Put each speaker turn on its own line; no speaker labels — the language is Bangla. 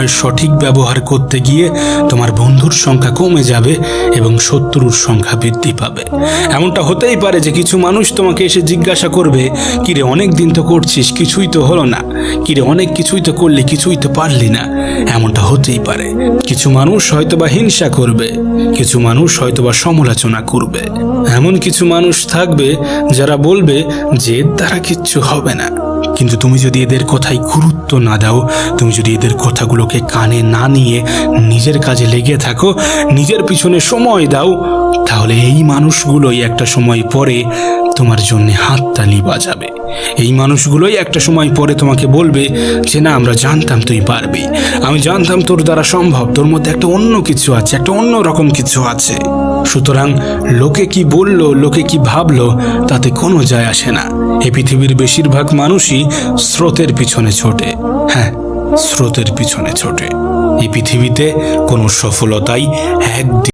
সঠিক ব্যবহার করতে গিয়ে তোমার বন্ধুর সংখ্যা কমে যাবে এবং শত্রুর সংখ্যা বৃদ্ধি পাবে। এমনটা হতেই পারে যে কিছু মানুষ তোমাকে এসে জিজ্ঞাসা করবে, কিরে অনেক দিন তো করছিস, কিছুই তো হলো না, কিরে অনেক কিছুই তো করলি, কিছুই তো পারলি না। এমনটা হতেই পারে। কিছু মানুষ হয়তোবা হিংসা করবে, কিছু মানুষ হয়তোবা সমালোচনা করবে, এমন কিছু মানুষ থাকবে যারা বলবে যে এর দ্বারা কিচ্ছু হবে না। কিন্তু তুমি যদি এদের কথায় গুরুত্ব না দাও, তুমি যদি এদের কথাগুলোকে কানে না নিয়ে নিজের কাজে লেগে থাকো, নিজের পিছনে সময় দাও, তাহলে এই মানুষগুলোই একটা সময় পরে তোমার জন্য হাততালি বাজাবে। এই মানুষগুলোই একটা সময় পরে তোমাকে বলবে যে না, আমরা জানতাম তুই পারবি, আমি জানতাম তোর দ্বারা সম্ভব, তোর মধ্যে একটা অন্য কিছু আছে, একটা অন্য রকম কিছু আছে। সুতরাং লোকে কি বললো, লোকে কি ভাবলো, তাতে কোনো যায় আসে না। এই পৃথিবীর বেশিরভাগ মানুষই স্রোতের পিছনে ছোটে। হ্যাঁ, স্রোতের পিছনে ছোটে। এই পৃথিবীতে কোনো সফলতাই একদিন